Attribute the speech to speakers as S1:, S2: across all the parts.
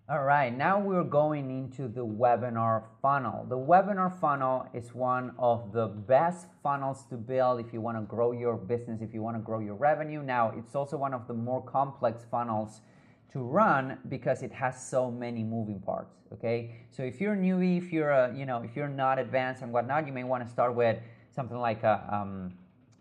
S1: All right, now we're going into the webinar funnel. The webinar funnel is one of the best funnels to build if you want to grow your business, if you want to grow your revenue. Now, it's also one of the more complex funnels to run because it has so many moving parts. Okay, so if you're a newbie, if you're if you're not advanced and whatnot, you may want to start with something like a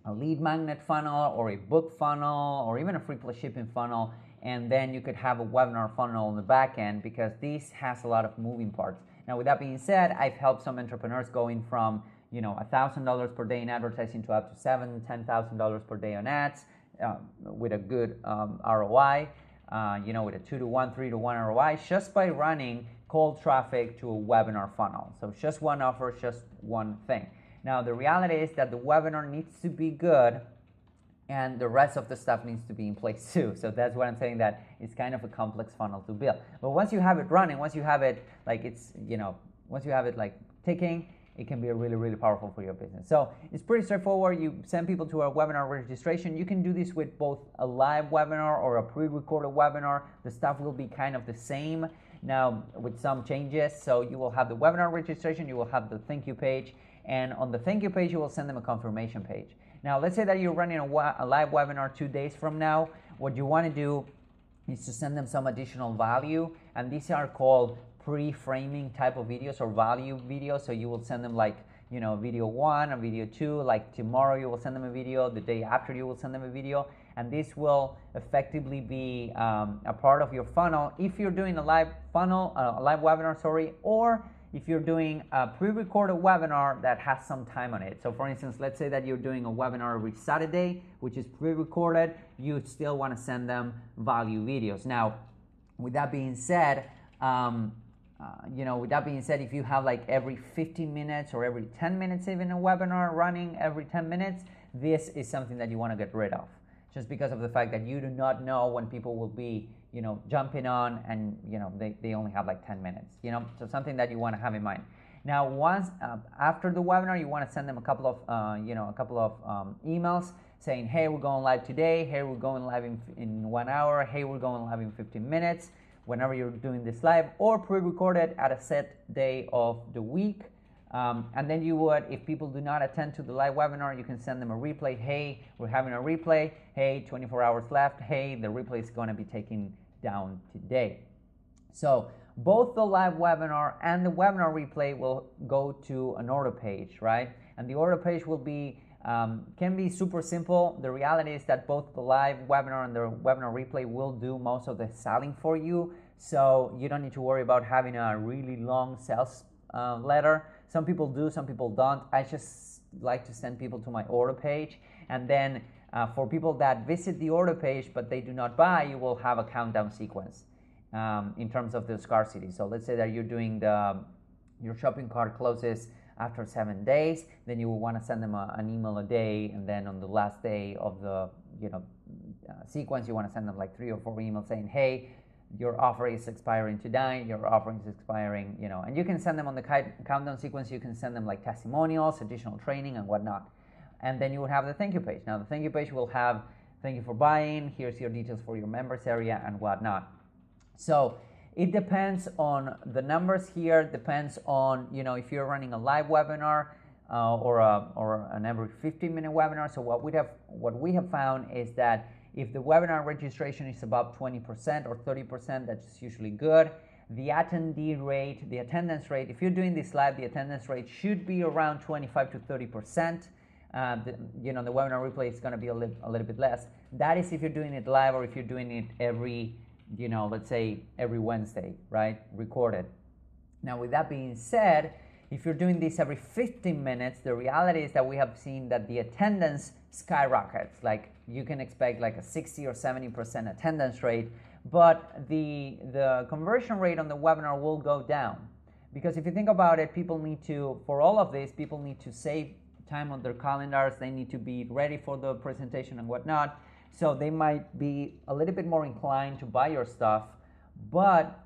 S1: lead magnet funnel or a book funnel or even a free plus shipping funnel, and then you could have a webinar funnel on the back end because this has a lot of moving parts. Now, with that being said, I've helped some entrepreneurs going from $1,000 per day in advertising to up to $7,000-$10,000 per day on ads with a good ROI. With a 2-to-1, 3-to-1 ROI just by running cold traffic to a webinar funnel. So just one offer, just one thing. Now, the reality is that the webinar needs to be good and the rest of the stuff needs to be in place too. So that's what I'm saying, that it's kind of a complex funnel to build. But once you have it running, once you have it once you have it like ticking, it can be really, really powerful for your business. So it's pretty straightforward. You send people to a webinar registration. You can do this with both a live webinar or a pre-recorded webinar. The stuff will be kind of the same now with some changes. So you will have the webinar registration, you will have the thank you page, and on the thank you page, you will send them a confirmation page. Now, let's say that you're running a live webinar 2 days from now. What you want to do is to send them some additional value, and these are called pre-framing type of videos or value videos. So you will send them like video 1 or video 2, like tomorrow you will send them a video, the day after you will send them a video, and this will effectively be a part of your funnel if you're doing a live webinar, or if you're doing a pre-recorded webinar that has some time on it. So for instance, let's say that you're doing a webinar every Saturday, which is pre-recorded, you still want to send them value videos. Now, with that being said, if you have like every 15 minutes or every 10 minutes, even a webinar running every 10 minutes, this is something that you want to get rid of, just because of the fact that you do not know when people will be jumping on, and they only have like 10 minutes, so something that you want to have in mind. Now, once after the webinar, you want to send them a couple of emails saying, hey, we're going live today, hey, we're going live in 1 hour, hey, we're going live in 15 minutes, whenever you're doing this live, or pre-recorded at a set day of the week. And then you would, if people do not attend to the live webinar, you can send them a replay. Hey, we're having a replay. Hey, 24 hours left. Hey, the replay is going to be taken down today. So both the live webinar and the webinar replay will go to an order page, right? And the order page will be can be super simple. The reality is that both the live webinar and the webinar replay will do most of the selling for you. So you don't need to worry about having a really long sales letter. Some people do, some people don't. I just like to send people to my order page. And then for people that visit the order page but they do not buy, you will have a countdown sequence in terms of the scarcity. So let's say that you're doing your shopping cart closes after 7 days, then you will want to send them an email a day, and then on the last day of the sequence, you want to send them like 3 or 4 emails saying, hey, your offer is expiring tonight, your offer is expiring, and you can send them on the countdown sequence. You can send them like testimonials, additional training, and whatnot. And then you will have the thank you page. Now, the thank you page will have thank you for buying, here's your details for your members area, and whatnot. So it depends on the numbers here, depends on, if you're running a live webinar or an every 15-minute webinar. So what we have found is that if the webinar registration is about 20% or 30%, that's usually good. The attendee rate, the attendance rate, if you're doing this live, the attendance rate should be around 25 to 30%. The webinar replay is going to be a little bit less. That is if you're doing it live, or if you're doing it every let's say every Wednesday, right, recorded. Now, with that being said, if you're doing this every 15 minutes, the reality is that we have seen that the attendance skyrockets. Like, you can expect like a 60 or 70% attendance rate, but the conversion rate on the webinar will go down. Because if you think about it, for all of this, people need to save time on their calendars, they need to be ready for the presentation and whatnot. So they might be a little bit more inclined to buy your stuff, but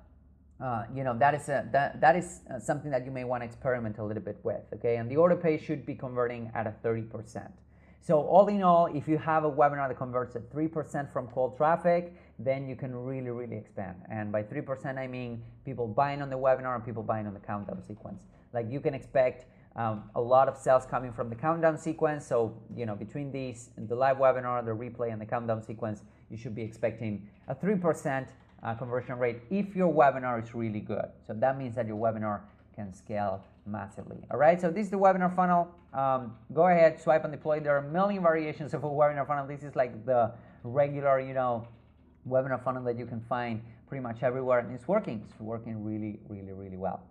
S1: that is something that you may want to experiment a little bit with. Okay, and the order page should be converting at a 30%. So all in all, if you have a webinar that converts at 3% from cold traffic, then you can really, really expand. And by 3%, I mean people buying on the webinar and people buying on the countdown sequence. Like you can expect a lot of sales coming from the countdown sequence. So, between these, the live webinar, the replay, and the countdown sequence, you should be expecting a 3% conversion rate if your webinar is really good. So that means that your webinar can scale massively. All right, so this is the webinar funnel. Go ahead, swipe and deploy. There are a million variations of a webinar funnel. This is like the regular, webinar funnel that you can find pretty much everywhere, and it's working. It's working really, really, really well.